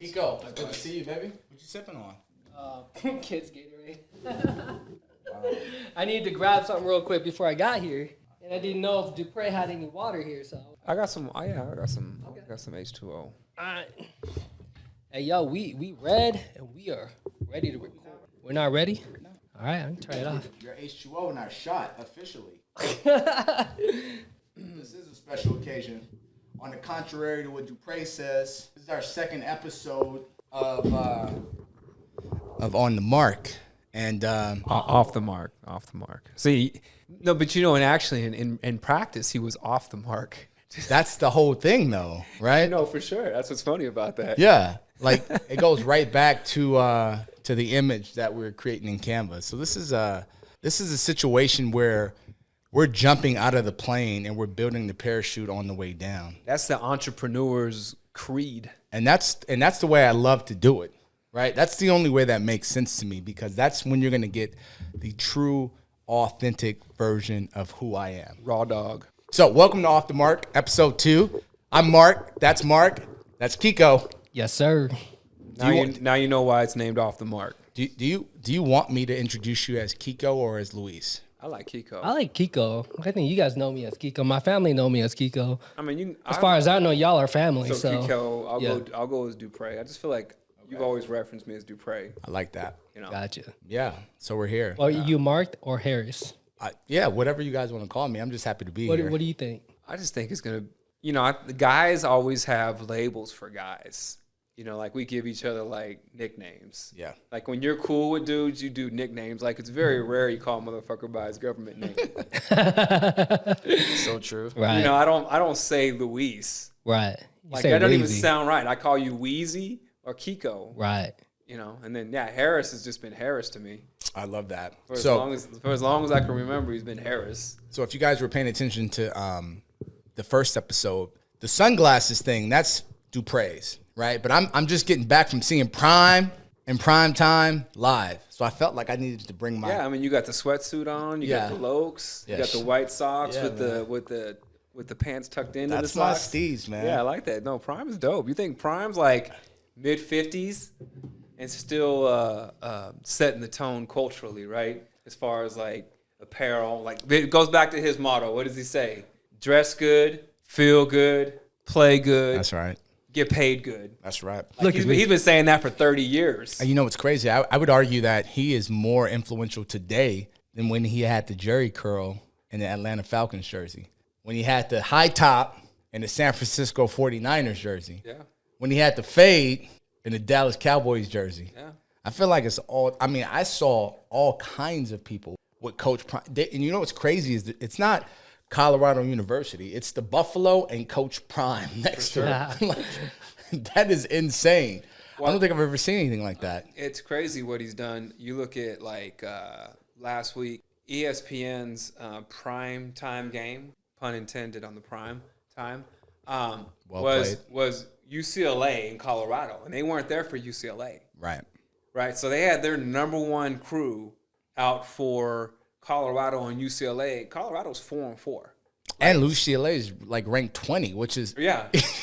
Nico, it's good to see you, baby. What you sipping on? Kids Gatorade. I needed to grab something real quick before I got here, and I didn't know if Dupre had any water here, so. I got some. Oh yeah, I got some. Okay. I got some H2O. All right. Hey, yo, we read and we are ready to record. We're not ready? No. All right, I can turn it off. Your H2O not shot officially. This is a special occasion. On the contrary to what Dupre says, this is our second episode of On the Mark. And Off the mark. See, no, but and actually in practice, he was off the mark. that's the whole thing, though, right? No, for sure. That's what's funny about that. Yeah, like it goes right back to the image that we're creating in Canva. So this is a situation where we're jumping out of the plane and we're building the parachute on the way down. That's the entrepreneur's creed. And that's the way I love to do it, right? That's the only way that makes sense to me, because that's when you're going to get the true, authentic version of who I am. Raw dog. So welcome to Off the Mark, episode 2. I'm Mark. That's Kiko. Yes, sir. Now you know why it's named Off the Mark. Do you want me to introduce you as Kiko or as Luis? I like Kiko. I like Kiko. I think you guys know me as Kiko. My family know me as Kiko. I mean, as far as I know, y'all are family. So Kiko, I'll go as Dupre. I just feel like you've always referenced me as Dupre. I like that. Gotcha. Yeah. So we're here. Well, you Mark or Harris? Yeah, whatever you guys want to call me. I'm just happy to be here. What do you think? I just think it's gonna. The guys always have labels for guys. Like we give each other like nicknames. Yeah. Like when you're cool with dudes, you do nicknames. Like it's very rare you call a motherfucker by his government name. So true. Right. I don't say Luis. Right. Like that don't even sound right. I call you Wheezy or Kiko. Right. And then Harris has just been Harris to me. I love that. For as long as I can remember, he's been Harris. So if you guys were paying attention to the first episode, the sunglasses thing, that's Dupre's, right? But I'm just getting back from seeing Prime and Prime Time live. So I felt like I needed to bring my... Yeah, I mean, you got the sweatsuit on, you got the Lokes, you got the white socks with the pants tucked into the socks. That's my steez, man. Yeah, I like that. No, Prime is dope. You think Prime's like mid-50s and still setting the tone culturally, right? As far as like apparel, like it goes back to his motto. What does he say? Dress good, feel good, play good. That's right. Get paid good. That's right. Like he's been saying that for 30 years. You know what's crazy? I would argue that he is more influential today than when he had the jerry curl in the Atlanta Falcons jersey. When he had the high top in the San Francisco 49ers jersey. Yeah. When he had the fade in the Dallas Cowboys jersey. Yeah. I feel like it's all, I saw all kinds of people with Coach Prime. And you know what's crazy is that it's not Colorado University. It's the Buffalo and Coach Prime next to it. Like, that is insane. Well, I don't think I've ever seen anything like that. It's crazy what he's done. You look at like last week, ESPN's prime time game, pun intended on the prime time, was UCLA in Colorado, and they weren't there for UCLA. Right. So they had their number one crew out for Colorado and UCLA. Colorado's 4-4. And UCLA is like ranked 20, which is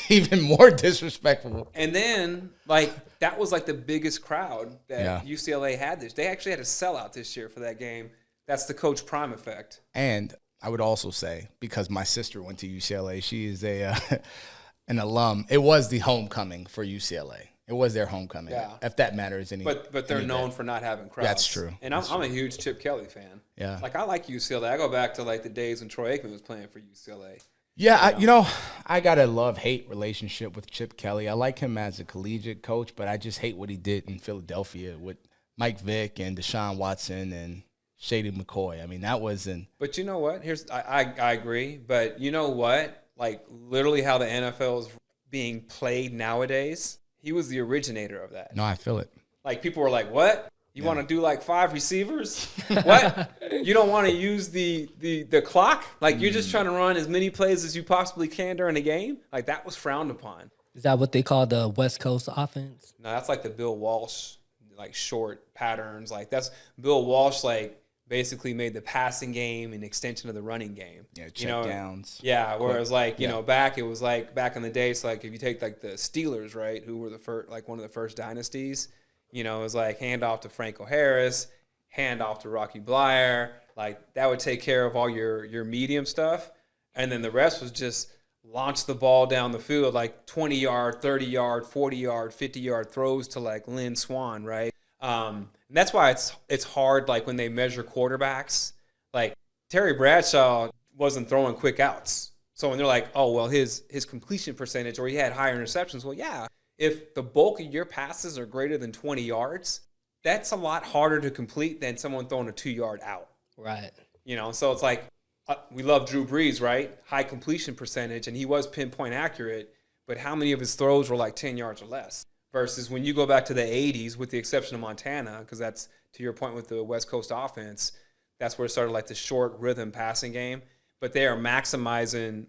even more disrespectful. And then that was like the biggest crowd that UCLA had this. They actually had a sellout this year for that game. That's the Coach Prime effect. And I would also say, because my sister went to UCLA, she is an alum. It was the homecoming for UCLA. It was their homecoming, if that matters. But they're known for not having crowds. That's true. And I'm a huge Chip Kelly fan. Yeah. Like, I like UCLA. I go back to, like, the days when Troy Aikman was playing for UCLA. Yeah, I got a love-hate relationship with Chip Kelly. I like him as a collegiate coach, but I just hate what he did in Philadelphia with Mike Vick and Deshaun Watson and Shady McCoy. I mean, that wasn't. But you know what? I agree. But you know what? Like, literally how the NFL is being played nowadays, he was the originator of that. No, I feel it. Like, people were like, what? You want to do like 5 receivers? What? You don't want to use the clock? Like, you're just trying to run as many plays as you possibly can during a game? Like, that was frowned upon. Is that what they call the West Coast offense? No, that's like the Bill Walsh, like, short patterns. Like, that's Bill Walsh, like, basically made the passing game an extension of the running game. Yeah, check downs. Yeah, whereas like, you know, back in the day, it's like if you take like the Steelers, right, who were the first, like one of the first dynasties, you know, it was like hand off to Franco Harris, hand off to Rocky Bleier, like that would take care of all your medium stuff. And then the rest was just launch the ball down the field, like 20-yard, 30-yard, 40-yard, 50-yard throws to like Lynn Swann, right? And that's why it's hard, like when they measure quarterbacks. Like Terry Bradshaw wasn't throwing quick outs. So when they're like, oh, well, his completion percentage, or he had higher interceptions. Well, yeah, if the bulk of your passes are greater than 20 yards, that's a lot harder to complete than someone throwing a 2-yard out. Right. You know, so it's like, we love Drew Brees, right? High completion percentage, and he was pinpoint accurate, but how many of his throws were like 10 yards or less? Versus when you go back to the 80s, with the exception of Montana, because that's, to your point with the West Coast offense, that's where it started like the short rhythm passing game. But they are maximizing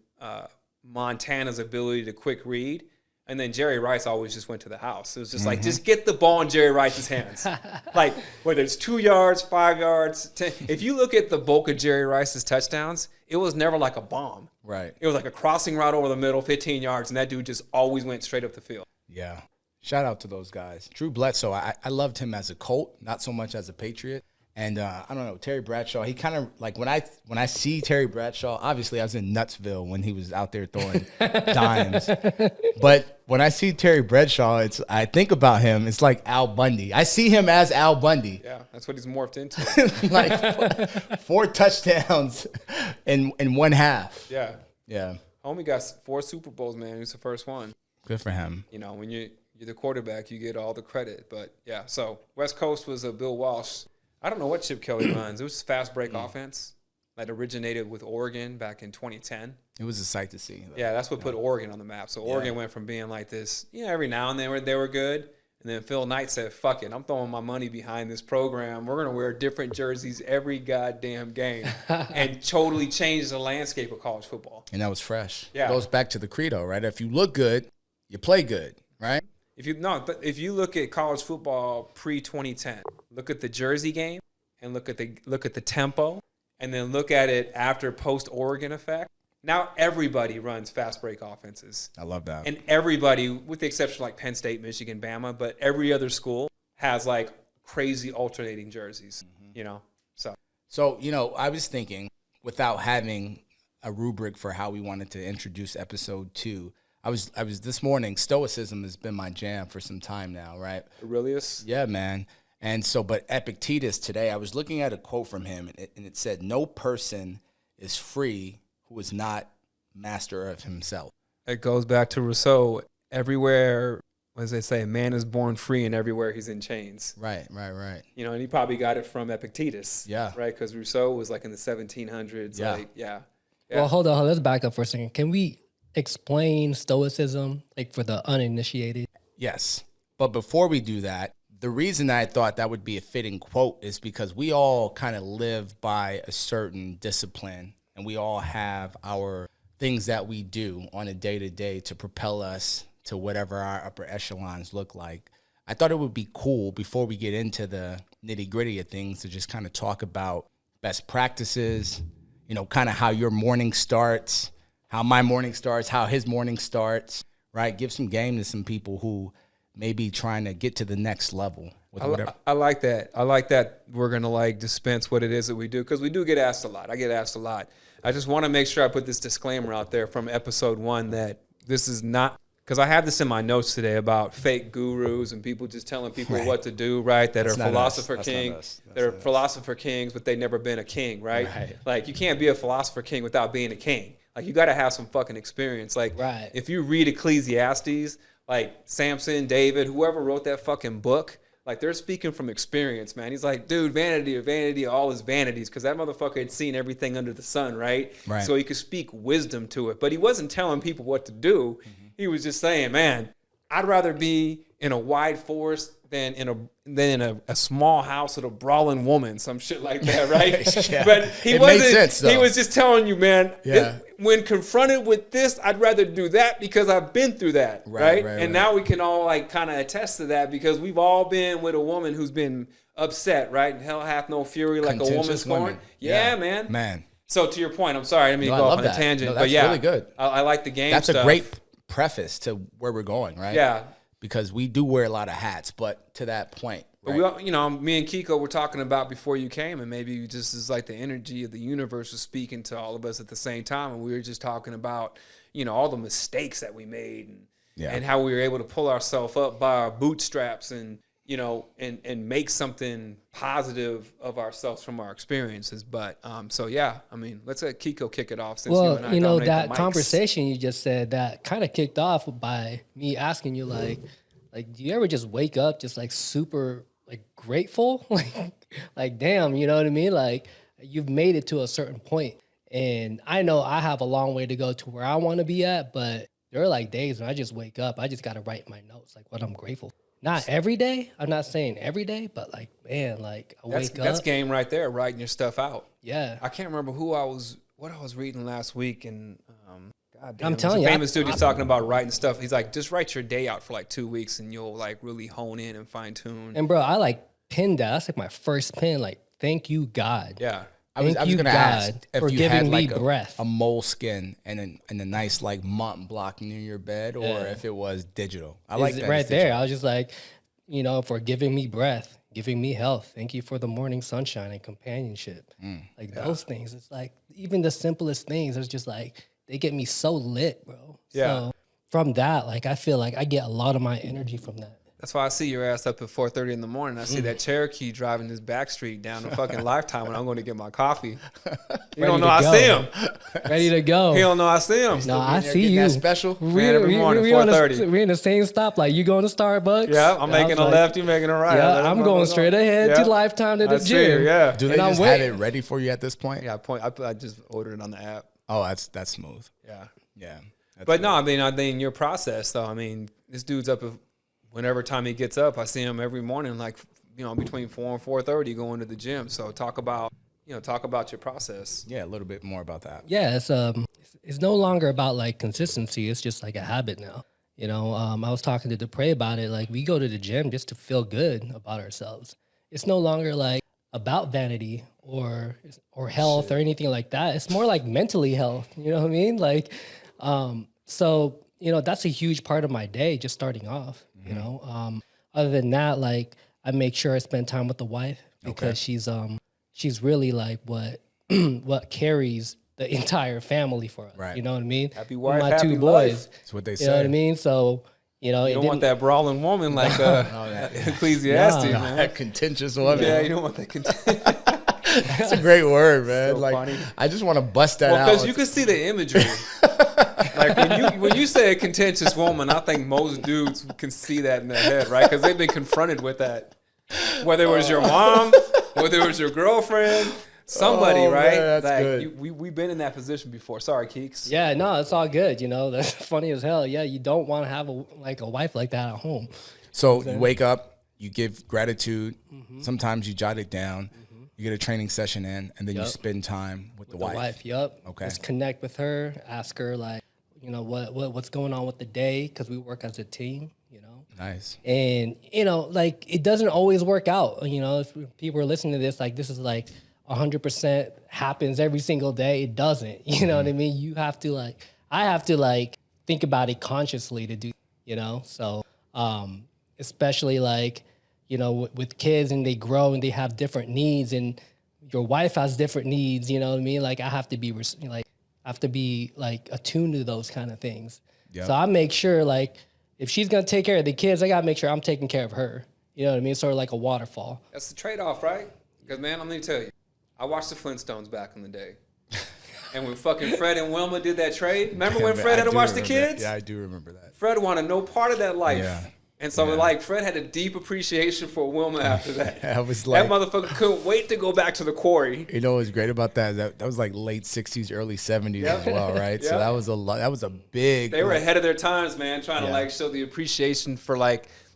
Montana's ability to quick read. And then Jerry Rice always just went to the house. It was just like, just get the ball in Jerry Rice's hands. Like, whether it's 2 yards, 5 yards, 10. If you look at the bulk of Jerry Rice's touchdowns, it was never like a bomb. Right. It was like a crossing route over the middle, 15 yards, and that dude just always went straight up the field. Yeah. Shout out to those guys. Drew Bledsoe, I loved him as a Colt, not so much as a Patriot. And I don't know, Terry Bradshaw, he kind of, like, when I see Terry Bradshaw, obviously I was in Nutsville when he was out there throwing dimes. But when I see Terry Bradshaw, I think about him, it's like Al Bundy. I see him as Al Bundy. Yeah, that's what he's morphed into. Like 4 touchdowns in one half. Yeah. Yeah. Homie got 4 Super Bowls, man. He was the first one. Good for him. You know, when you're the quarterback, you get all the credit. But, yeah, so West Coast was a Bill Walsh. I don't know what Chip Kelly runs. It was fast break offense that originated with Oregon back in 2010. It was a sight to see. Yeah, that's what put Oregon on the map. So Oregon went from being like this, every now and then they were good. And then Phil Knight said, fuck it, I'm throwing my money behind this program. We're going to wear different jerseys every goddamn game. And totally changed the landscape of college football. And that was fresh. Yeah. It goes back to the credo, right? If you look good, you play good, right? If you look at college football pre-2010, look at the jersey game and look at the tempo, and then look at it after post-Oregon effect. Now everybody runs fast break offenses. I love that. And everybody, with the exception of like Penn State, Michigan, Bama, but every other school has like crazy alternating jerseys, So, I was thinking, without having a rubric for how we wanted to introduce episode 2, I was this morning, Stoicism has been my jam for some time now, right? Aurelius? Yeah, man. And so, but Epictetus today, I was looking at a quote from him, and it said, no person is free who is not master of himself. It goes back to Rousseau. Everywhere, as they say, man is born free, and everywhere he's in chains. Right. And he probably got it from Epictetus. Yeah. Right? Because Rousseau was like in the 1700s. Yeah. Yeah. Well, hold on. Let's back up for a second. Can we explain Stoicism, like for the uninitiated? Yes. But before we do that, the reason I thought that would be a fitting quote is because we all kind of live by a certain discipline, and we all have our things that we do on a day-to-day to propel us to whatever our upper echelons look like. I thought it would be cool, before we get into the nitty-gritty of things, to just kind of talk about best practices, kind of how your morning starts, how my morning starts, how his morning starts, right? Give some game to some people who may be trying to get to the next level. With whatever. I like that. I like that we're going to dispense what it is that we do, because we do get asked a lot. I get asked a lot. I just want to make sure I put this disclaimer out there from episode 1 that this is not, because I have this in my notes today about fake gurus and people just telling people what to do, right? That are philosopher kings. That are philosopher kings, but they've never been a king, right? Like, you can't be a philosopher king without being a king. Like, you got to have some fucking experience. Like, if you read Ecclesiastes, like Samson, David, whoever wrote that fucking book, like, they're speaking from experience, man. He's like, dude, vanity of vanity, all his vanities, because that motherfucker had seen everything under the sun, right? So he could speak wisdom to it. But he wasn't telling people what to do. He was just saying, man, I'd rather be in a wide forest than in a small house with a brawling woman, some shit like that, right? Yeah. But he It wasn't. made sense, though. He was just telling you, man. Yeah. When confronted with this, I'd rather do that because I've been through that, right? And now we can all like kind of attest to that because we've all been with a woman who's been upset, right? Hell hath no fury like a woman scorned. Yeah, man. So to your point, I'm sorry, I didn't mean to go off on a tangent, but yeah, really good. I like the game. That's stuff. a great preface to where we're going, right? Yeah. Because we do wear a lot of hats, but to that point, right? But we, me and Kiko were talking about before you came, and maybe just as like the energy of the universe was speaking to all of us at the same time, and we were just talking about, all the mistakes that we made, and how we were able to pull ourselves up by our bootstraps, and and make something positive of ourselves from our experiences. But so yeah, I mean, let's let Kiko kick it off. Since you and I dominate that the mics. conversation you just said that kind of kicked off by me asking you like, do you ever just wake up just like super like grateful, like damn, you know what I mean? Like you've made it to a certain point, and I know I have a long way to go to where I want to be at, but there are like days when I just wake up, I just got to write my notes like what I'm grateful for. Not every day. I'm not saying every day, but like, man, like I wake up. That's game right there, writing your stuff out. Yeah. I can't remember what I was reading last week, and I'm telling you, famous dude, he's talking about writing stuff. He's like, just write your day out for like 2 weeks, and you'll like really hone in and fine tune. And bro, I like pinned that. That's like my first pin. Like, thank you, God. Yeah. I was going to ask if for you giving had like me breath. a moleskin and a nice like mont block near your bed, or if it was digital. I like that right there. I was just like, for giving me breath, giving me health. Thank you for the morning sunshine and companionship. Those things. It's like even the simplest things. It's just like they get me so lit, bro. Yeah. So from that, like I feel like I get a lot of my energy from that. That's why I see your ass up at 4:30 in the morning. I see that Cherokee driving this back street down the fucking Lifetime when I'm going to get my coffee. You don't know I see him. Ready to go. He don't know I see him. No, I see you. That special. Every morning, 4:30. We in the same stoplight. You going to Starbucks? Yeah, I'm making a left. You making a right. Yeah, I'm going straight ahead to Lifetime to the gym. Yeah. Do they just have it ready for you at this point? Yeah, I just ordered it on the app. Oh, that's smooth. Yeah. But no, I mean, your process though. I mean, this dude's up whenever time he gets up. I see him every morning, like between 4 and 4:30, going to the gym. So talk about your process. Yeah, a little bit more about that. Yeah, it's no longer about like consistency. It's just like a habit now. I was talking to Dupre about it. Like we go to the gym just to feel good about ourselves. It's no longer like about vanity or health or anything like that. It's more like mentally health. You know what I mean? Like, so that's a huge part of my day. Just starting off. Other than that, like I make sure I spend time with the wife because she's really like what carries the entire family for us. Right. You know what I mean? Happy wife, my happy 2 boys. life. That's what they say. You know what I mean? So you don't want that brawling woman like Ecclesiastes, man. That contentious woman. Yeah, you don't want that contentious. That's a great word, man. So like funny. I just want to bust that out. Because you can see the imagery. Like when you say a contentious woman, I think most dudes can see that in their head, right? Because they've been confronted with that. Whether it was your mom, whether it was your girlfriend, somebody, right? Man, that's good. We've been in that position before. Sorry, Keeks. Yeah, no, it's all good. That's funny as hell. Yeah, you don't want to have a wife like that at home. So you wake up, you give gratitude. Sometimes you jot it down. You get a training session in, and then you spend time with the wife. Yep. Okay. Just connect with her. Ask her like, what's going on with the day because we work as a team. Nice. And like it doesn't always work out. If people are listening to this, like this is like 100% happens every single day. It doesn't. You know what I mean? You have to I have to think about it consciously to do. So especially with kids and they grow and they have different needs and your wife has different needs, you know what I mean? Like I have to be attuned to those kind of things. Yep. So I make sure if she's going to take care of the kids, I got to make sure I'm taking care of her. You know what I mean? It's sort of like a waterfall. That's the trade-off, right? Because man, I'm going to tell you, I watched the Flintstones back in the day. And when fucking Fred and Wilma did that trade, remember when Fred had to watch the kids? Yeah, I do remember that. Fred wanted no part of that life. Yeah. And so, Fred had a deep appreciation for Wilma after that. I was that motherfucker couldn't wait to go back to the quarry. You know what's great about that? That was like late 60s, early 70s as well, right? So that was a lot. That was a big. They were ahead of their times, man, trying to show the appreciation for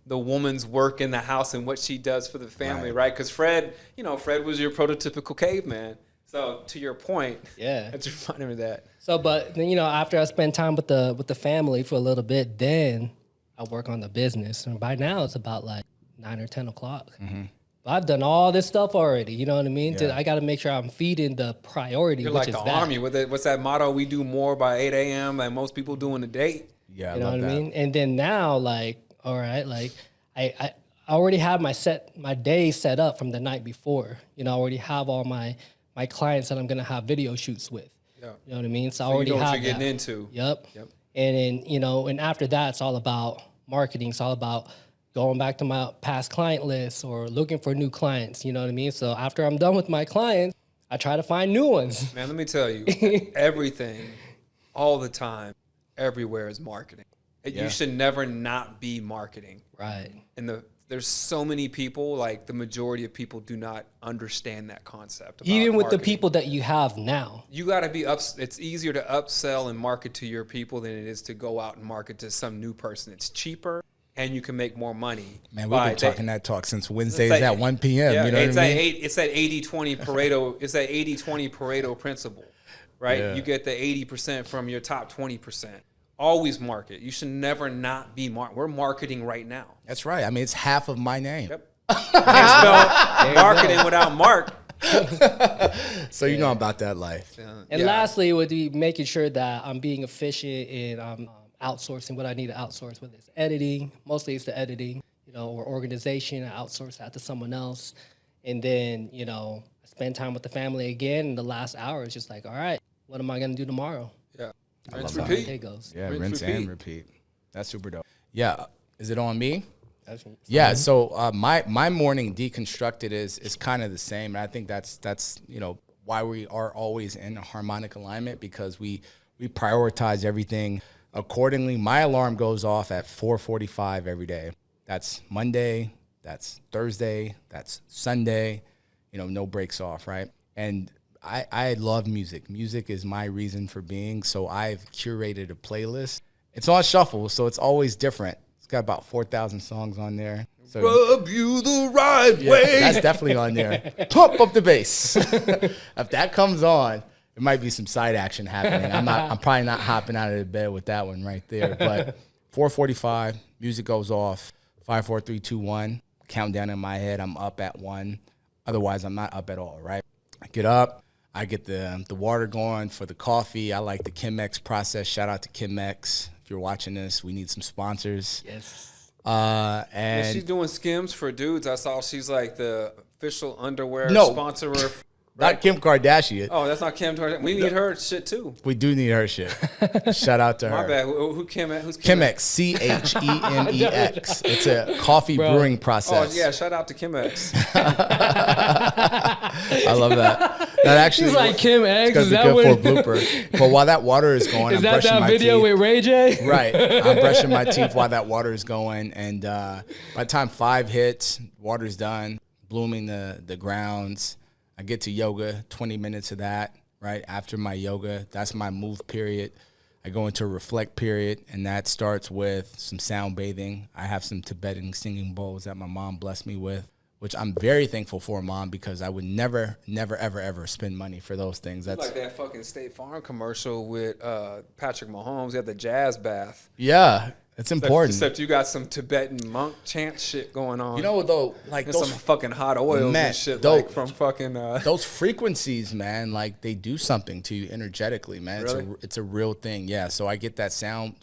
the woman's work in the house and what she does for the family, right? Because Fred was your prototypical caveman. So to your point, that's reminding me of that. So, but then, after I spend time with the family for a little bit, then I work on the business. And by now it's about like 9 or 10 o'clock. Mm-hmm. But I've done all this stuff already. You know what I mean? Yeah. I got to make sure I'm feeding the priority. You're which like the army. What's that motto? We do more by 8 a.m. like most people do in a day. Yeah, you know what I mean? And then now, like, all right, like I already have my day set up from the night before. I already have all my clients that I'm gonna have video shoots with. Yeah. You know what I mean? So I already have what you're getting into. Yep. And then, and after that, it's all about marketing. It's all about going back to my past client list or looking for new clients. You know what I mean? So after I'm done with my clients, I try to find new ones. Man, let me tell you, everything, all the time, everywhere is marketing. You should never not be marketing. Right. And there's so many people, like the majority of people do not understand that concept. Even with the people that you have now. You got to be it's easier to upsell and market to your people than it is to go out and market to some new person. It's cheaper and you can make more money. Man, we've been talking that talk since Wednesdays at 1 p.m. Yeah, you know it's what I mean? It's that 80-20 Pareto. It's that 80-20 Pareto principle, right? Yeah. You get the 80% from your top 20%. Always market. You should never not be we're marketing right now. That's right. I mean, it's half of my name. Yep. Can't spell marketing without Mark. So you know about that life. And lastly, it would be making sure that I'm being efficient and I'm outsourcing what I need to outsource, whether it's editing. Mostly it's the editing, or organization. I outsource that to someone else. And then, I spend time with the family again. And the last hour is just like, all right, what am I going to do tomorrow? Yeah. Rinse, repeat. It goes. Yeah, rinse and repeat. That's super dope. Yeah. Is it on me? Yeah. So my morning deconstructed is kind of the same. And I think that's why we are always in a harmonic alignment, because we prioritize everything accordingly. My alarm goes off at 4:45 every day. That's Monday. That's Thursday. That's Sunday. No breaks off, right? And I love music. Music is my reason for being. So I've curated a playlist. It's on shuffle, so it's always different. It's got about 4,000 songs on there. So, rub you the right way. That's definitely on there. Pump up the bass. If that comes on, it might be some side action happening. I'm probably not hopping out of the bed with that one right there. But 4:45, music goes off. 5, 4, 3, 2, 1. Countdown in my head. I'm up at 1. Otherwise, I'm not up at all, right? I get up. I get the water going for the coffee. I like the Chemex process. Shout out to Chemex. If you're watching this, we need some sponsors. Yes. And she's doing Skims for dudes. I saw she's like the official underwear sponsor. Not Kim Kardashian. Oh, that's not Kim Kardashian. We need her shit too. We do need her shit. Shout out to her. My bad. Who's Chemex? Chemex. It's a coffee brewing process. Oh yeah, shout out to Chemex. I love that. That actually he's like Chemex. Is that good for a blooper? But while that water is going, I'm brushing my video teeth. With Ray J? Right. I'm brushing my teeth while that water is going, and by the time 5 hits, water's done, blooming the grounds. I get to yoga, 20 minutes of that, right? After my yoga, that's my move period. I go into a reflect period, and that starts with some sound bathing. I have some Tibetan singing bowls that my mom blessed me with, which I'm very thankful for, Mom, because I would never, ever spend money for those things. That's like that fucking State Farm commercial with Patrick Mahomes. You have the jazz bath. Yeah. It's important. Except you got some Tibetan monk chant shit going on. Though, like and those some fucking hot oils and shit, like from fucking those frequencies, man. Like they do something to you energetically, man. Really? It's a real thing. Yeah. So I get that sound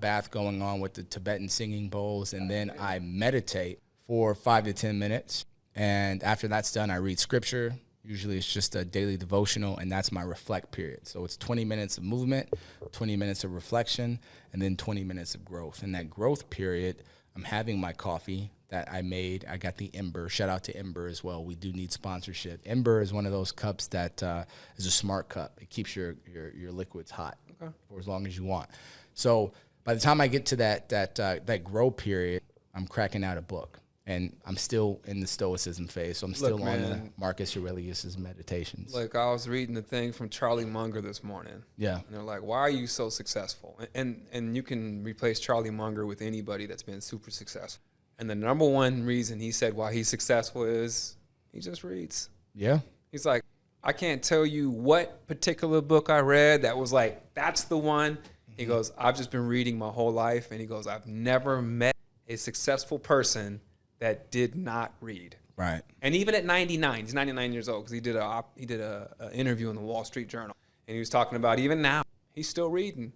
bath going on with the Tibetan singing bowls, and then I meditate for 5 to 10 minutes. And after that's done, I read scripture. Usually it's just a daily devotional, and that's my reflect period. So it's 20 minutes of movement, 20 minutes of reflection, and then 20 minutes of growth. In that growth period, I'm having my coffee that I made. I got the Ember. Shout out to Ember as well. We do need sponsorship. Ember is one of those cups that is a smart cup. It keeps your liquids hot for as long as you want. So by the time I get to that grow period, I'm cracking out a book. And I'm still in the Stoicism phase, so I'm still on the Marcus Aurelius's meditations. Like I was reading the thing from Charlie Munger this morning. Yeah. And they're like, why are you so successful? And you can replace Charlie Munger with anybody that's been super successful. And the number one reason he said why he's successful is he just reads. Yeah. He's like, I can't tell you what particular book I read that was like, that's the one. He goes, I've just been reading my whole life. And he goes, I've never met a successful person that did not read. Right. And even at 99, he's 99 years old because he did a interview in the Wall Street Journal. And he was talking about even now, he's still reading.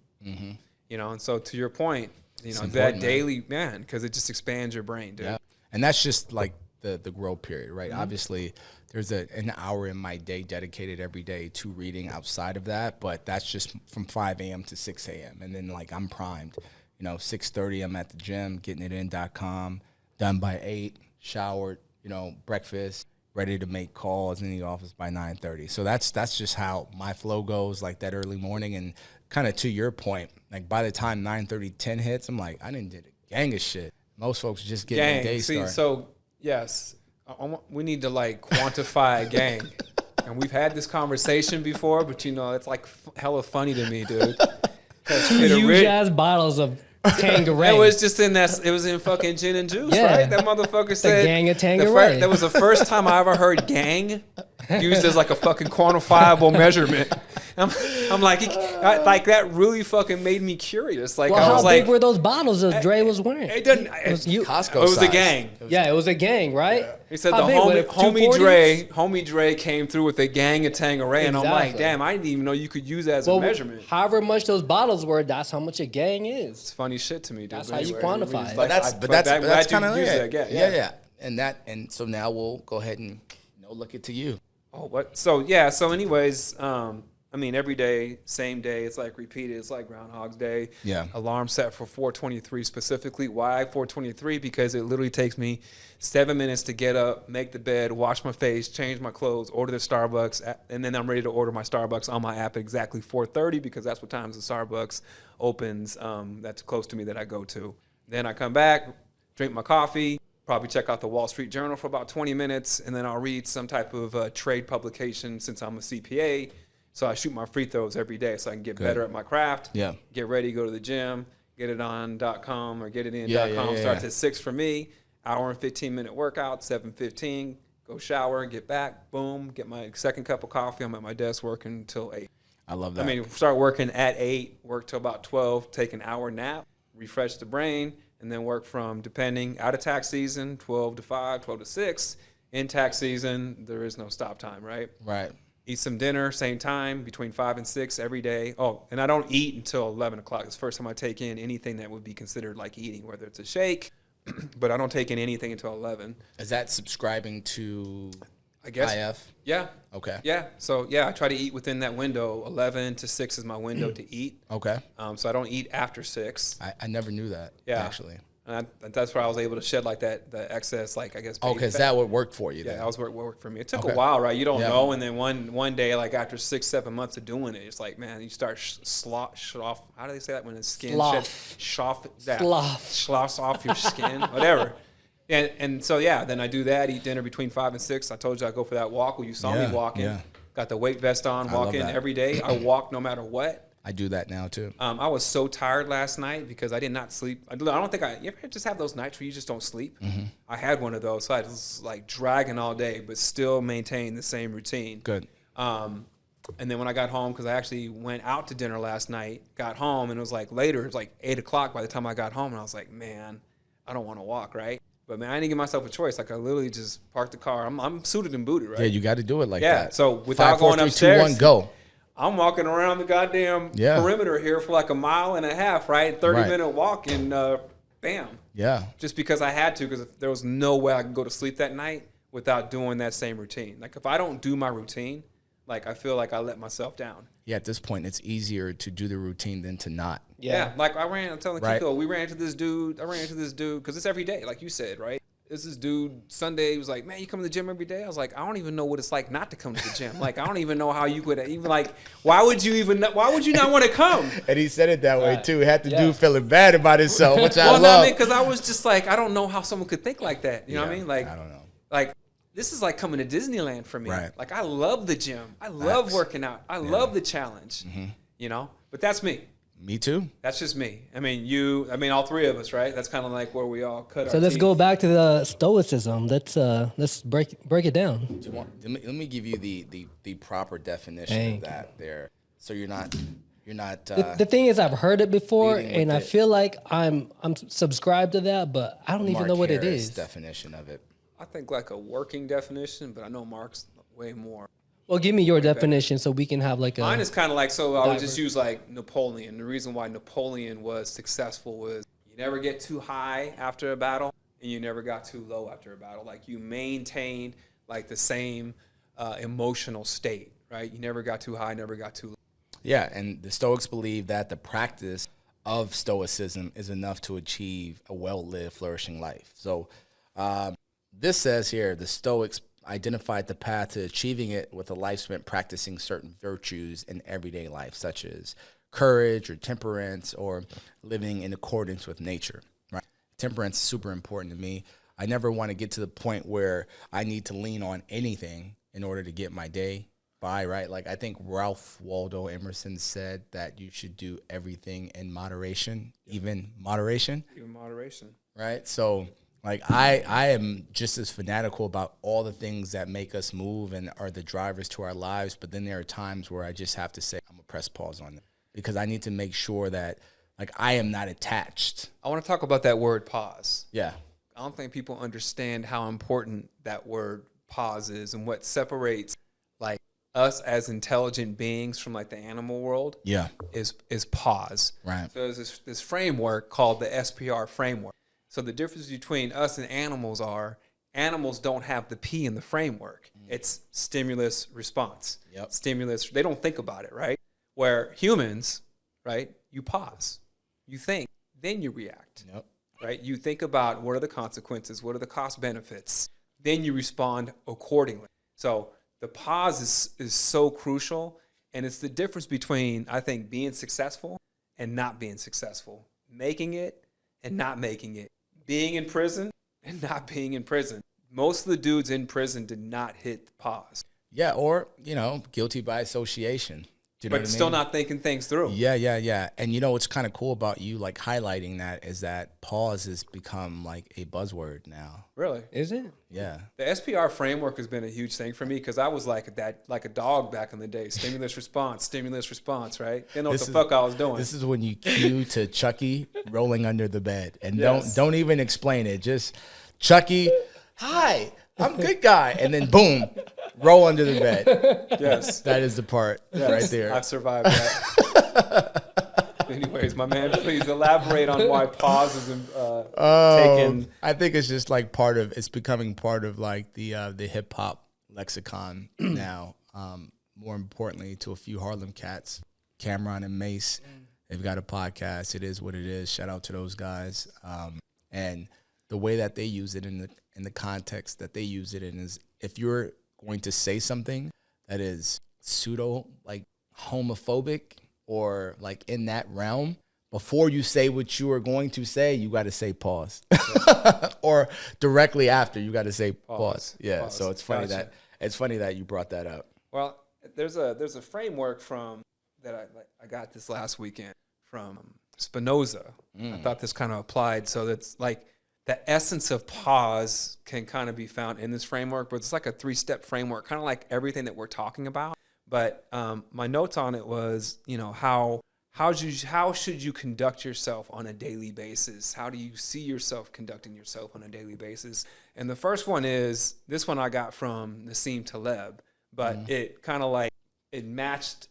You know, and so to your point, you know, that daily, man, because it just expands your brain, dude. Yeah. And that's just like the growth period, right? Obviously, there's an hour in my day dedicated every day to reading outside of that, but that's just from 5 a.m. to 6 a.m. And then, like, I'm primed. You know, 6:30, I'm at the gym, gettingitin.com, done by 8, showered, you know, breakfast, ready to make calls in the office by 9:30. So that's just how my flow goes, like that early morning. And kind of to your point, like by the time 9:30, 10 hits, I'm like, I didn't did a gang of shit. Most folks just get their day started. So, yes, we need to, like, quantify a gang. And we've had this conversation before, but, you know, it's, like, hella funny to me, dude. 2 huge-ass bottles of Tanqueray. It was just in that. It was in fucking gin and juice, right? That motherfucker said. The gang of Tanqueray. That was the first time I ever heard gang used as like a fucking quantifiable measurement. I'm like, like that really fucking made me curious. Like, well, I was how big were those bottles that Dre was wearing? It didn't. Costco. It was size. A gang. Yeah, it was a gang, right? Yeah. He said how the homie Dre came through with a gang of Tanqueray, and I'm like, damn, I didn't even know you could use that as a measurement. However much those bottles were, that's how much a gang is. It's funny shit to me, dude. That's how you quantify it. But that's kind of yeah. And so now we'll go ahead and look it to you. Oh, what? So yeah. So anyways, I mean, every day, same day. It's like repeated. It's like Groundhog's Day. Yeah. Alarm set for 4:23 specifically. Why 4:23? Because it literally takes me 7 minutes to get up, make the bed, wash my face, change my clothes, order the Starbucks, and then I'm ready to order my Starbucks on my app at exactly 4:30 because that's what times the Starbucks opens. That's close to me that I go to. Then I come back, drink my coffee, probably check out the Wall Street Journal for about 20 minutes, and then I'll read some type of trade publication since I'm a CPA. So I shoot my free throws every day so I can get better at my craft. Yeah. Get ready, go to the gym, get it on.com or getitin.com. Starts at 6 for me. Hour and 15-minute workout, 7:15. Go shower, get back, boom, get my second cup of coffee. I'm at my desk working until 8. I love that. I mean, start working at 8, work till about 12, take an hour nap, refresh the brain, and then work from, depending, out of tax season, 12 to 5, 12 to 6. In tax season, there is no stop time, right? Right. Eat some dinner, same time, between 5 and 6 every day. Oh, and I don't eat until 11 o'clock. It's the first time I take in anything that would be considered like eating, whether it's a shake, but I don't take in anything until 11. Is that subscribing to I guess. IF? Yeah. Okay. Yeah. So, yeah, I try to eat within that window. 11 to 6 is my window to eat. Okay. So I don't eat after 6. I never knew that, actually. And that's where I was able to shed like the excess, like I guess. Oh, because that would work for you. Yeah, then. that was what worked for me. It took a while, right? You don't know, and then one day, like after 6-7 months of doing it, it's like, man, you start slough. How do they say that when the skin sloughs off your skin, whatever. And so then I do that. Eat dinner between 5 and 6. I told you I go for that walk. Well, you saw me walking. Yeah. Got the weight vest on, walking every day. I walk no matter what. I do that now too. I was so tired last night because I did not sleep. I don't think you ever just have those nights where you just don't sleep? Mm-hmm. I had one of those. So I was like dragging all day, but still maintained the same routine. Good. And then when I got home, because I actually went out to dinner last night, got home, and it was like later. It was like 8 o'clock by the time I got home, and I was like, man, I don't want to walk, right? But man, I didn't give myself a choice. Like I literally just parked the car. I'm suited and booted, right? Yeah, you got to do it like that. Yeah. So without going upstairs, 5, 4, 3, 2, 1, go. I'm walking around the goddamn perimeter here for like a mile and a half, right? 30-minute walk, and bam. Yeah. Just because I had to, because there was no way I could go to sleep that night without doing that same routine. Like if I don't do my routine, like I feel like I let myself down. Yeah, at this point, it's easier to do the routine than to not. Yeah. Like I'm telling Kiko, we ran into this dude. I ran into this dude, because it's every day, like you said, right? This dude Sunday, he was like, man, you come to the gym every day? I was like, I don't even know what it's like not to come to the gym. Like, I don't even know how you could even, like, why would you not want to come? And he said it that way too. He had the dude feeling bad about himself, which I love. Well, I mean, because I was just like, I don't know how someone could think like that. You know what I mean? Like, I don't know. Like, this is like coming to Disneyland for me. Right. Like, I love the gym. I love working out. I love the challenge. Mm-hmm. You know? But that's me. Me too. That's just me. I mean, all three of us, right? That's kind of like where we all cut our So let's teeth. go back to the Stoicism. Let's break it down. Let me give you the proper definition of that there. So you're not. The thing is, I've heard it before, and I it. feel like I'm subscribed to that, but I don't even know what it is. Definition of it. I think like a working definition, but I know Mark's way more. Well, give me your definition so we can have like a. Mine is kind of like, so I would just use like Napoleon. The reason why Napoleon was successful was you never get too high after a battle, and you never got too low after a battle. Like you maintained like the same emotional state, right? You never got too high, never got too low. Yeah, and the Stoics believe that the practice of Stoicism is enough to achieve a well-lived, flourishing life. So this says here, the Stoics identified the path to achieving it with a life spent practicing certain virtues in everyday life, such as courage or temperance or living in accordance with nature. Right? Temperance is super important to me. I never want to get to the point where I need to lean on anything in order to get my day by, right? Like I think Ralph Waldo Emerson said that you should do everything in moderation, even moderation. Even moderation. Right? So like I am just as fanatical about all the things that make us move and are the drivers to our lives, but then there are times where I just have to say I'm gonna press pause on them because I need to make sure that like I am not attached. I want to talk about that word pause. Yeah. I don't think people understand how important that word pause is and what separates like us as intelligent beings from like the animal world. Yeah. Is pause. Right. So there's this framework called the SPR framework. So the difference between us and animals are animals don't have the P in the framework. It's stimulus response. Yep. Stimulus, they don't think about it, right? Where humans, right, you pause, you think, then you react. Yep. Right? You think about what are the consequences, what are the cost benefits, then you respond accordingly. So the pause is so crucial, and it's the difference between, I think, being successful and not being successful, making it and not making it, being in prison and not being in prison. Most of the dudes in prison did not hit the pause. Yeah, or, guilty by association. Do you know But what I still mean? not thinking things through. Yeah. And what's kind of cool about you like highlighting that is that pause has become like a buzzword now. Really? Is it? Yeah. The SPR framework has been a huge thing for me because I was like a dog back in the day. Stimulus response, right? Didn't know what the fuck I was doing. This is when you cue to Chucky rolling under the bed. And Yes. don't even explain it. Just Chucky, hi, I'm good guy. And then boom, roll under the bed. Yes. That is the part right there. I've survived that. Anyways, my man, please elaborate on why pause is taken. I think it's just like it's becoming part of like the hip hop lexicon now. More importantly, to a few Harlem cats, Cameron and Mace, they've got a podcast. It is what it is. Shout out to those guys. And the way that they use it in the context that they use it in is if you're going to say something that is pseudo like homophobic or like in that realm, before you say what you are going to say, you got to say pause. Or directly after, you got to say pause. Yeah. Pause. So it's funny that you brought that up. Well, there's a framework that I got this last weekend from Spinoza. I thought this kind of applied. So that's like the essence of pause can kind of be found in this framework, but it's like a 3-step framework, kind of like everything that we're talking about. But my notes on it was, how should you conduct yourself on a daily basis? How do you see yourself conducting yourself on a daily basis? And the first one is, this one I got from Nassim Taleb, but it kind of like, it matched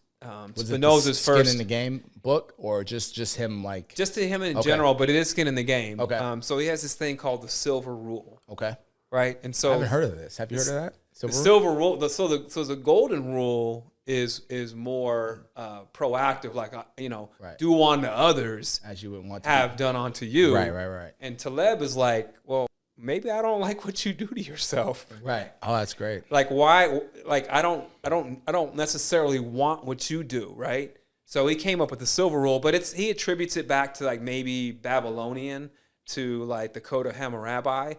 Spinoza's Skin first in the Game book, or just him like just to him in general, but it is skin in the game. Okay. So he has this thing called the silver rule. Okay. Right. And so I haven't heard of this. Have you heard of that? The silver rule. So the golden rule is more proactive, like Right. do unto others as you would want to have done unto you. Right. And Taleb is like, well, maybe I don't like what you do to yourself. Right. Oh, that's great. Like why? Like I don't necessarily want what you do. Right. So he came up with the silver rule, but he attributes it back to like maybe Babylonian to like the Code of Hammurabi.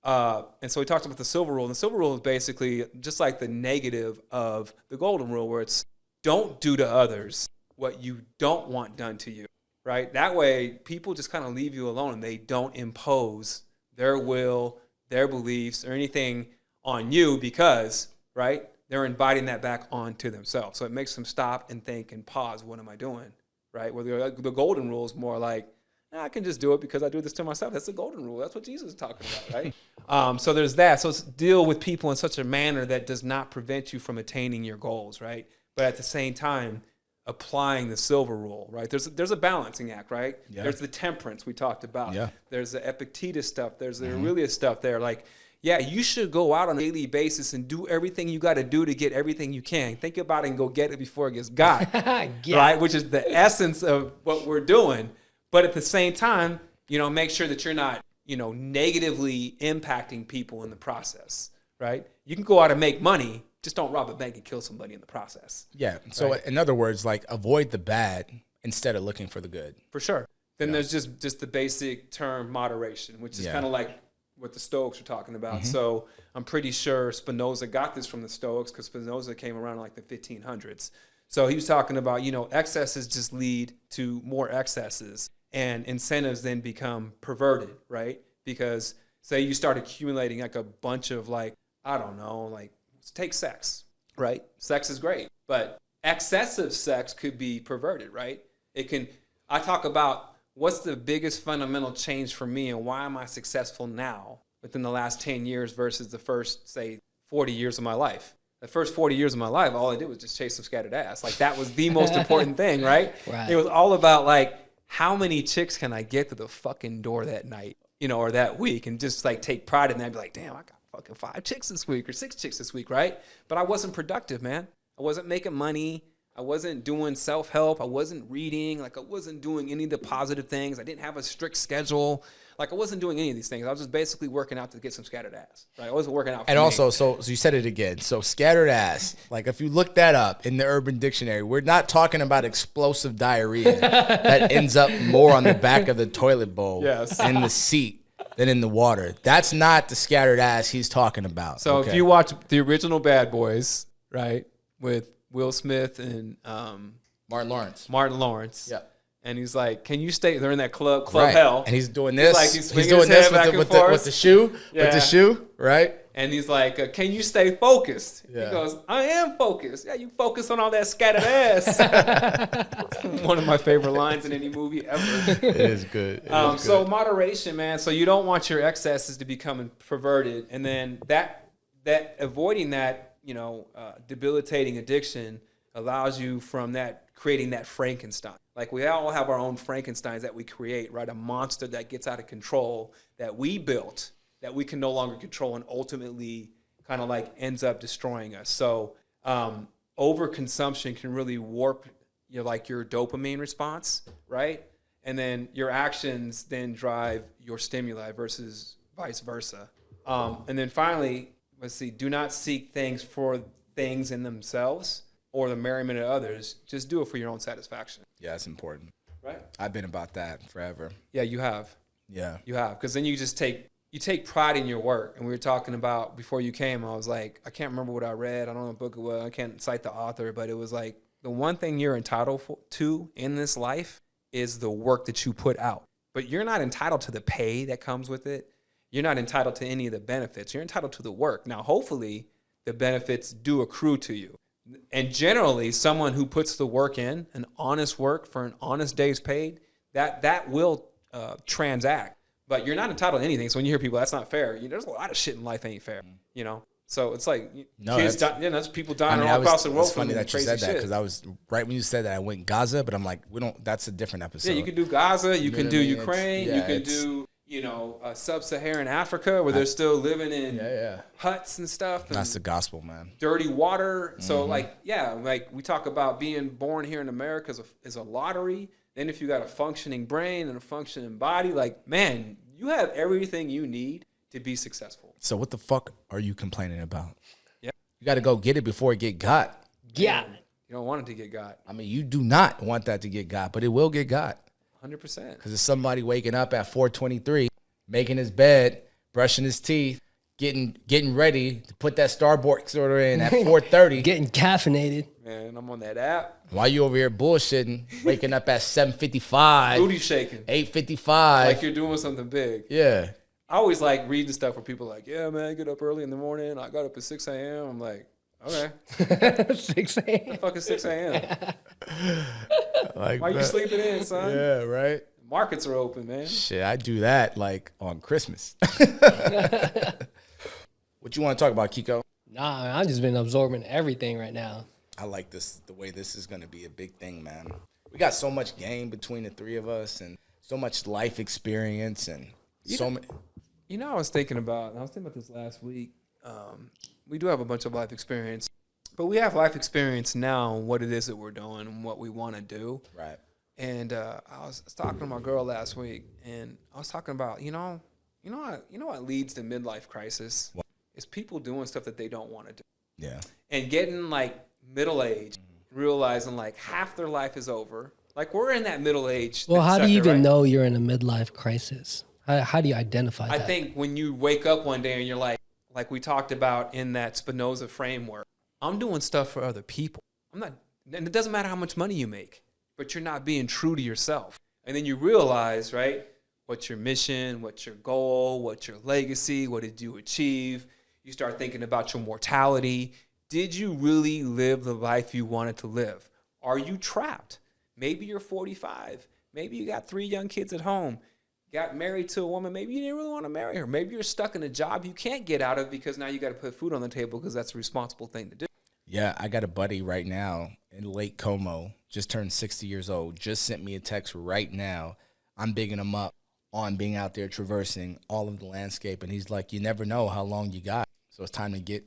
And so he talks about the silver rule. And the silver rule is basically just like the negative of the golden rule, where it's don't do to others what you don't want done to you. right? That way, people just kind of leave you alone and they don't impose their will, their beliefs, or anything on you because, right, they're inviting that back onto themselves. So it makes them stop and think and pause. What am I doing, right? Where the golden rule is more like, I can just do it because I do this to myself. That's the golden rule. That's what Jesus is talking about, right? So there's that. So it's deal with people in such a manner that does not prevent you from attaining your goals, right? But at the same time, applying the silver rule, right? There's a balancing act, right? Yeah. There's the temperance we talked about. Yeah. There's the Epictetus stuff. There's the Aurelius stuff there. Like, yeah, you should go out on a daily basis and do everything you got to do to get everything you can. Think about it and go get it before it gets got, right? Which is the essence of what we're doing. But at the same time, make sure that you're not, negatively impacting people in the process, right? You can go out and make money, just don't rob a bank and kill somebody in the process. Yeah. So right? In other words, like avoid the bad instead of looking for the good. For sure. Then there's just the basic term moderation, which is kind of like what the Stoics are talking about. So I'm pretty sure Spinoza got this from the Stoics because Spinoza came around in like the 1500s. So he was talking about, excesses just lead to more excesses. And incentives then become perverted, right? Because say you start accumulating like a bunch of take sex, right? Sex is great, but excessive sex could be perverted, right? I talk about what's the biggest fundamental change for me and why am I successful now within the last 10 years versus the first, say, 40 years of my life. The first 40 years of my life, all I did was just chase some scattered ass. Like that was the most important thing, right? It was all about like, how many chicks can I get to the fucking door that night, or that week, and just like take pride in that and be like, damn, I got fucking 5 chicks this week or 6 chicks this week, right? But I wasn't productive, man. I wasn't making money. I wasn't doing self-help. I wasn't reading. Like I wasn't doing any of the positive things. I didn't have a strict schedule. Like I wasn't doing any of these things. I was just basically working out to get some scattered ass, right? I wasn't working out for me. Also, so you said it again. So scattered ass, like if you look that up in the Urban Dictionary, we're not talking about explosive diarrhea that ends up more on the back of the toilet bowl in the seat than in the water. That's not the scattered ass he's talking about. So if you watch the original Bad Boys, right, with Will Smith and Martin Lawrence. Yeah. And he's like, can you stay? They're in that club hell. And he's doing this. He's doing this with the shoe. Yeah. With the shoe, right? And he's like, can you stay focused? Yeah. He goes, I am focused. Yeah, you focus on all that scattered ass. One of my favorite lines in any movie ever. It is good. So moderation, man. So you don't want your excesses to become perverted. And then that avoiding that, debilitating addiction allows you from that creating that Frankenstein. Like we all have our own Frankensteins that we create, right? A monster that gets out of control that we built that we can no longer control and ultimately kind of like ends up destroying us. So overconsumption can really warp your dopamine response, right? And then your actions then drive your stimuli versus vice versa. And then finally, do not seek things for things in themselves or the merriment of others. Just do it for your own satisfaction. Yeah, that's important. Right? I've been about that forever. Yeah, you have. Yeah. You have. Because then you take pride in your work. And we were talking about, before you came, I was like, I can't remember what I read. I don't know what book it was. I can't cite the author. But it was like, the one thing you're entitled to in this life is the work that you put out. But you're not entitled to the pay that comes with it. You're not entitled to any of the benefits. You're entitled to the work. Now, hopefully, the benefits do accrue to you. And generally, someone who puts the work in, an honest work for an honest day's paid, that will transact. But you're not entitled to anything. So when you hear people, that's not fair. There's a lot of shit in life ain't fair. So it's like kids that's people dying all across the world. It's funny that you said that because I was right when you said that I went Gaza, but I'm like, that's a different episode. Yeah, you can do Gaza, you can do Ukraine, you can do sub-Saharan Africa where they're still living in huts and stuff. And that's the gospel, man. Dirty water. So we talk about being born here in America is a lottery. Then if you got a functioning brain and a functioning body, man, you have everything you need to be successful. So what the fuck are you complaining about? Yeah. You got to go get it before it get got. Yeah. You don't want it to get got. I mean, you do not want that to get got, but it will get got. 100%. Because it's somebody waking up at 4:23, making his bed, brushing his teeth, getting ready to put that Starbucks order in at 4:30. Getting caffeinated. Man, I'm on that app. While you over here bullshitting, waking up at 7:55. Booty shaking. 8:55. Like you're doing something big. Yeah. I always like reading stuff where people are like, yeah, man, I get up early in the morning. I got up at 6 a.m. I'm like, okay. 6 a.m. What the fuck is 6 a.m.? Like, Why you sleeping in, son? Yeah, right. Markets are open, man. Shit, I do that like on Christmas. What you want to talk about, Kiko? Nah, man, I've just been absorbing everything right now. I like this, the way this is going to be a big thing, man. We got so much game between the three of us and so much life experience and many. You know, I was thinking about this last week. We do have a bunch of life experience, but we have life experience now on what it is that we're doing and what we want to do. Right. And I was talking to my girl last week, and I was talking about, you know what leads to midlife crisis? What? Is people doing stuff that they don't want to do. Yeah. And getting like middle age, realizing like half their life is over. Like we're in that middle age. Well, how do you even right? know you're in a midlife crisis? How do you identify that? I think when you wake up one day and you're like we talked about in that Spinoza framework, I'm doing stuff for other people. I'm not, and it doesn't matter how much money you make, but you're not being true to yourself. And then you realize, right, what's your mission, what's your goal, what's your legacy, what did you achieve? You start thinking about your mortality. Did you really live the life you wanted to live? Are you trapped? Maybe you're 45. Maybe you got 3 young kids at home. Got married to a woman. Maybe you didn't really want to marry her. Maybe you're stuck in a job you can't get out of because now you got to put food on the table because that's a responsible thing to do. Yeah, I got a buddy right now in Lake Como, just turned 60 years old, just sent me a text right now. I'm bigging him up on being out there traversing all of the landscape, and he's like, you never know how long you got. So it's time to get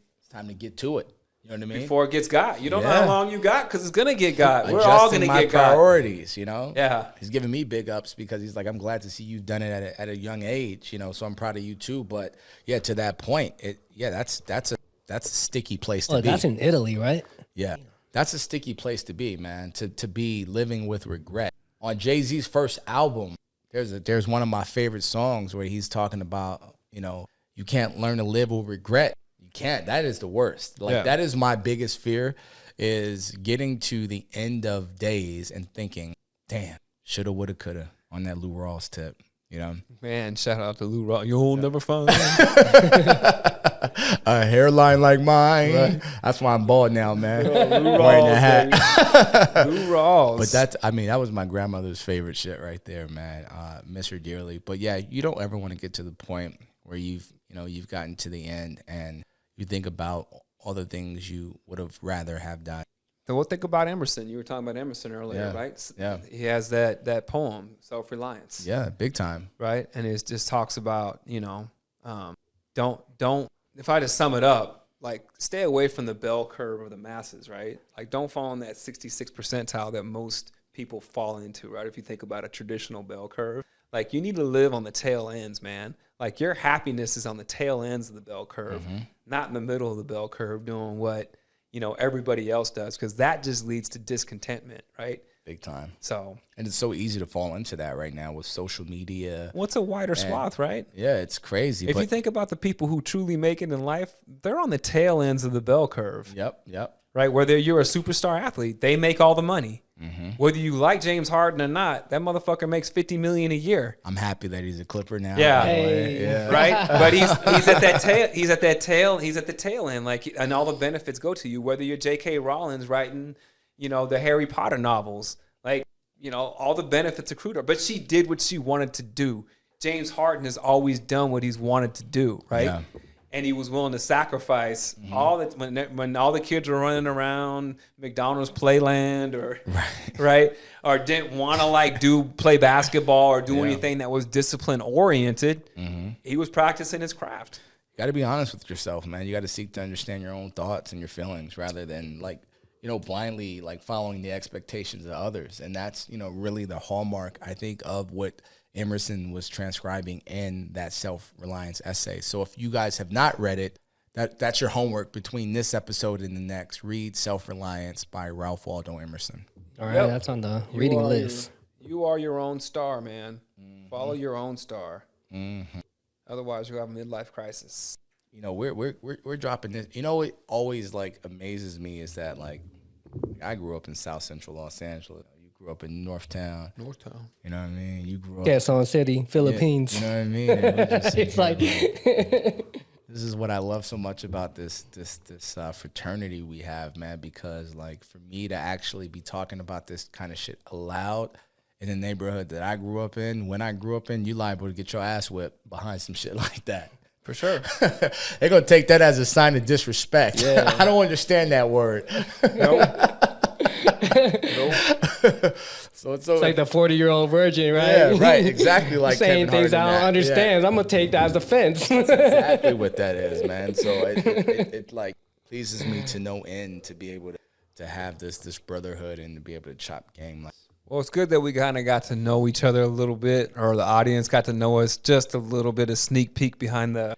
to it. You know what I mean? Before it gets got. You don't know how long you got because it's going to get got. We're all going to get got. Priorities, you know? Yeah. He's giving me big ups because he's like, I'm glad to see you've done it at a young age, you know, so I'm proud of you too. But yeah, to that point, that's a sticky place to be. That's in Italy, right? Yeah. That's a sticky place to be, man, to be living with regret. On Jay-Z's first album, there's one of my favorite songs where he's talking about, you know, you can't learn to live with regret. You can't. That is the worst. Like, that is my biggest fear, is getting to the end of days and thinking, damn, shoulda, woulda, coulda on that Lou Rawls tip, you know? Man, shout out to Lou Rawls. You'll never find a hairline like mine. Right. That's why I'm bald now, man. Lou Wearing the hat. Lou Rawls. But that was my grandmother's favorite shit right there, man. Miss her dearly. But yeah, you don't ever want to get to the point where you've gotten to the end and you think about all the things you would have rather have done. So what think about Emerson? You were talking about Emerson earlier, right? Yeah. He has that poem, Self-Reliance. Yeah, big time. Right? And it just talks about, don't, if I just sum it up, like stay away from the bell curve of the masses, right? Like don't fall in that 66th percentile that most people fall into, right? If you think about a traditional bell curve, like you need to live on the tail ends, man. Like your happiness is on the tail ends of the bell curve, not in the middle of the bell curve doing what, everybody else does, because that just leads to discontentment, right? Big time. So, and it's so easy to fall into that right now with social media. What's a wider swath, right? Yeah, it's crazy. If you think about the people who truly make it in life, they're on the tail ends of the bell curve. Yep. Right? Whether you're a superstar athlete, they make all the money. Whether you like James Harden or not, that motherfucker makes $50 million a year. I'm happy that he's a Clipper now. Yeah. Yeah. Right? But he's at that tail. He's at the tail end. Like, and all the benefits go to you. Whether you're J.K. Rowling writing, the Harry Potter novels, like, all the benefits accrue to her. But she did what she wanted to do. James Harden has always done what he's wanted to do, right? Yeah. And he was willing to sacrifice all that when all the kids were running around McDonald's Playland or right or didn't want to play basketball or do anything that was discipline oriented. He was practicing his craft. You got to be honest with yourself, man. You got to seek to understand your own thoughts and your feelings rather than blindly following the expectations of others. And that's really the hallmark, I think, of what Emerson was transcribing in that self-reliance essay. So if you guys have not read it, that's your homework between this episode and the next. Read Self-Reliance by Ralph Waldo Emerson. All right, that's on the reading list. You are your own star, man. Follow your own star. Otherwise, you'll have a midlife crisis. you know, we're dropping this. You know, what always like amazes me is that like I grew up in South Central Los Angeles. You grew up in Northtown. You know what I mean? You grew up Quezon City, Philippines. Yeah, you know what I mean? And we're just It's like this is what I love so much about this fraternity we have, man. Because like for me to actually be talking about this kind of shit aloud in the neighborhood that I grew up in, when I grew up in, you liable to get your ass whipped behind some shit like that. For sure. They're going to take that as a sign of disrespect. Yeah. I don't understand that word. Nope. So it's like the 40-year-old virgin, right? Yeah, right. Exactly like saying Kevin things Hart in I don't that. understand. Yeah. I'm going to take that as offense. That's exactly what that is, man. So it like pleases me to no end to be able to have this brotherhood and to be able to chop game like. Well, it's good that we kind of got to know each other a little bit, or the audience got to know us just a little bit, a sneak peek behind the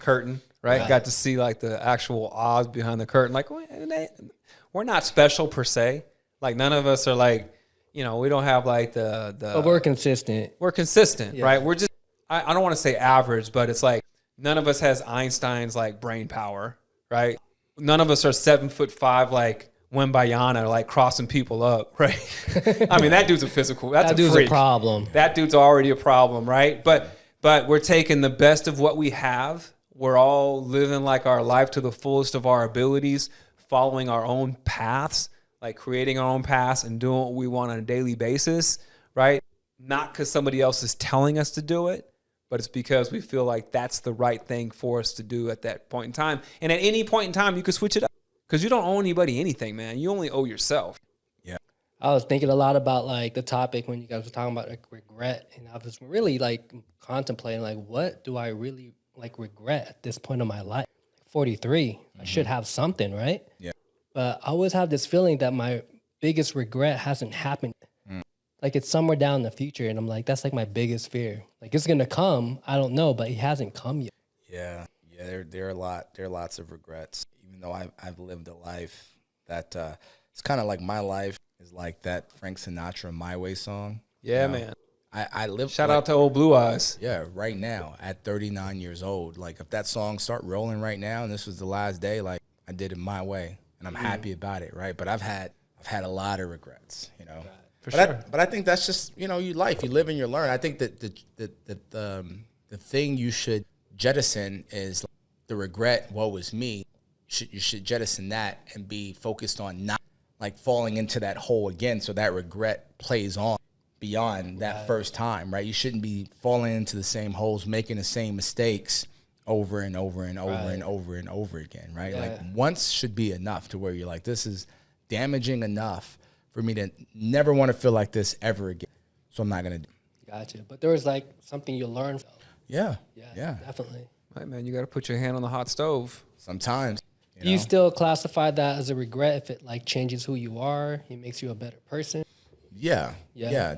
curtain, right? Got to see like the actual odds behind the curtain. Like we're not special per se. Like none of us are like, you know, we don't have like the. But we're consistent. We're consistent, right? We're just I don't want to say average, but it's like none of us has Einstein's like brain power, right? None of us are 7'5" like Wembayana, like crossing people up, right? I mean, that dude's a physical. That's that dude's freak. a problem. That dude's already a problem, right? But we're taking the best of what we have. We're all living like our life to the fullest of our abilities, following our own paths, like creating our own paths and doing what we want on a daily basis, right? Not because somebody else is telling us to do it, but it's because we feel like that's the right thing for us to do at that point in time. And at any point in time, you can switch it up because you don't owe anybody anything, man. You only owe yourself. Yeah. I was thinking a lot about like the topic when you guys were talking about like regret, and I was really like contemplating like what do I really like regret at this point in my life? 43, I should have something, right? Yeah. But I always have this feeling that my biggest regret hasn't happened. Like it's somewhere down in the future, and I'm like, that's like my biggest fear. Like it's gonna come, I don't know, but it hasn't come yet. Yeah. There are lots of regrets. Even though I've lived a life that it's kind of like my life is like that Frank Sinatra "My Way" song. Yeah, you know? man. I live. Shout out to old Blue Eyes. Yeah, right now at 39 years old, like if that song start rolling right now and this was the last day, like I did it my way, and I'm happy about it, right? But I've had a lot of regrets, you know. But I think that's just, you know, you live and you learn. I think that the thing you should jettison is like, the regret. Woe is me. You should jettison that and be focused on not like falling into that hole again. So that regret plays on beyond that first time, right? You shouldn't be falling into the same holes, making the same mistakes over and over and over and over and over again, right? Yeah. Like once should be enough to where you're like, this is damaging enough for me to never want to feel like this ever again. So I'm not going to do it. Gotcha. But there was like something you learned from. Yeah. Yeah, definitely. Right, man, you got to put your hand on the hot stove. Sometimes. Do you still classify that as a regret if it like changes who you are? It makes you a better person? Yeah,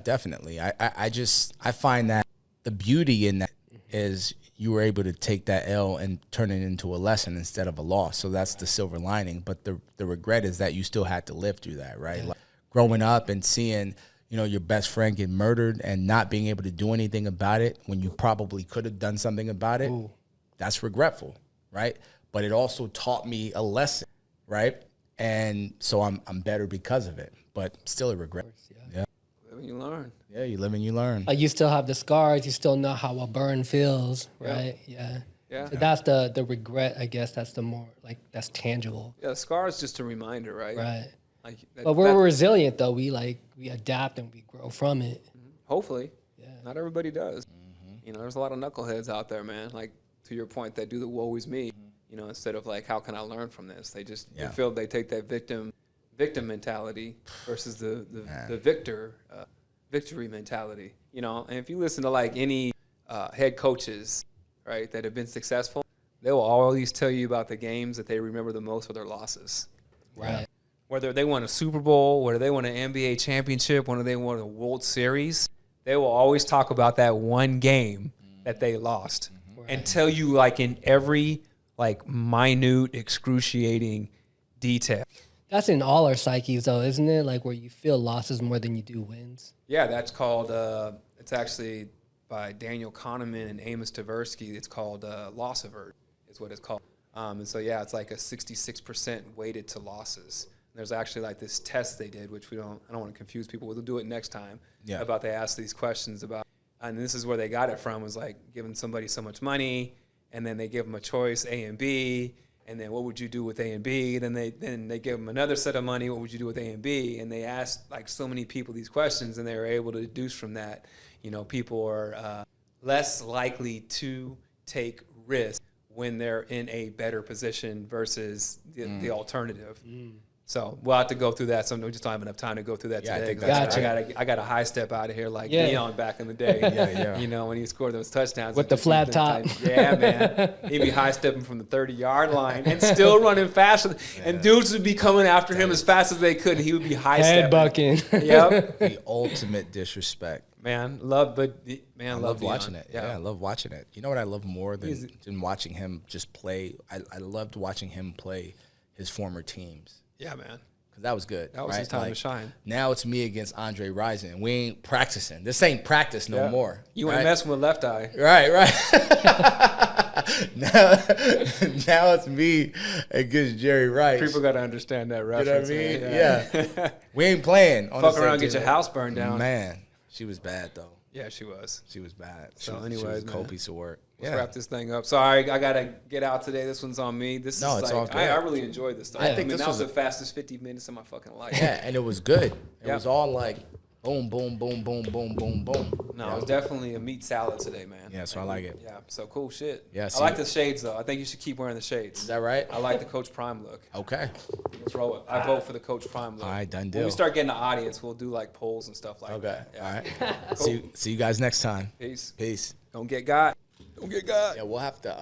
definitely. I find that the beauty in that is you were able to take that L and turn it into a lesson instead of a loss. So that's the silver lining. But the regret is that you still had to live through that, right? Yeah. Like growing up and seeing, you know, your best friend get murdered and not being able to do anything about it when you probably could have done something about it. Ooh. That's regretful, right? But it also taught me a lesson, right? And so I'm better because of it, but still a regret. Yeah. Live and you learn. Yeah, you live and you learn. Like you still have the scars, you still know how a burn feels, right? Yeah. Yeah. So that's the regret, I guess. That's the more like that's tangible. Yeah, scar is just a reminder, right? Right. Like But we're resilient though. We adapt and we grow from it. hopefully. Yeah. Not everybody does. You know, there's a lot of knuckleheads out there, man. Like to your point, that do the woe is me. You know, instead of like, how can I learn from this? They just they feel they take that victim mentality versus the victory mentality. You know, and if you listen to like any head coaches, right, that have been successful, they will always tell you about the games that they remember the most for their losses. Right. Whether they won a Super Bowl, whether they won an NBA championship, whether they won a World Series, they will always talk about that one game that they lost and tell you like in every like minute, excruciating detail. That's in all our psyches though, isn't it? Like where you feel losses more than you do wins. Yeah, that's called, it's actually by Daniel Kahneman and Amos Tversky. It's called Loss Avert, is what it's called. And so, yeah, it's like a 66% weighted to losses. There's actually like this test they did, which I don't want to confuse people. We'll do it next time. Yeah. About they ask these questions about, and this is where they got it from, was like giving somebody so much money, and then they give them a choice, A and B. And then what would you do with A and B? Then they give them another set of money. What would you do with A and B? And they asked like so many people these questions, and they were able to deduce from that, people are less likely to take risks when they're in a better position versus the alternative. So we'll have to go through that. So we just don't have enough time to go through that today. I got a high step out of here like Deion back in the day. When he scored those touchdowns with the flat top. Yeah, man. He'd be high stepping from the 30-yard line and still running faster. And dudes would be coming after him as fast as they could. And he would be high stepping. Head bucking. Yep. The ultimate disrespect. Man, I love watching it. Yeah, I love watching it. You know what I love more than watching him just play? I loved watching him play his former teams. Yeah, man. Because that was good. That was his time to shine. Now it's me against Andre Rison. We ain't practicing. This ain't practice no more. You ain't messing with Left Eye. Right. now it's me against Jerry Rice. People got to understand that reference. You know what I mean? Yeah. We ain't playing. Fuck around and get your house burned down. Man, she was bad, though. Yeah, she was. She was bad. So anyways, she was a cold piece of work. Let's wrap this thing up. Sorry, I got to get out today. This one's on me. It's all good. I really enjoyed this stuff. I think this was the fastest 50 minutes of my fucking life. Yeah, and it was good. It was all like boom, boom, boom, boom, boom, boom, boom. No, it was definitely a meat salad today, man. Yeah, so I like it. Yeah, so cool shit. Yeah, I like the shades, though. I think you should keep wearing the shades. Is that right? I like the Coach Prime look. Okay. Let's roll it. I vote for the Coach Prime look. All right, done deal. When we start getting the audience, we'll do like polls and stuff like that. Okay, all right. Cool. See you guys next time. Peace. Peace. Don't get got. Don't get got. Yeah, we'll have to...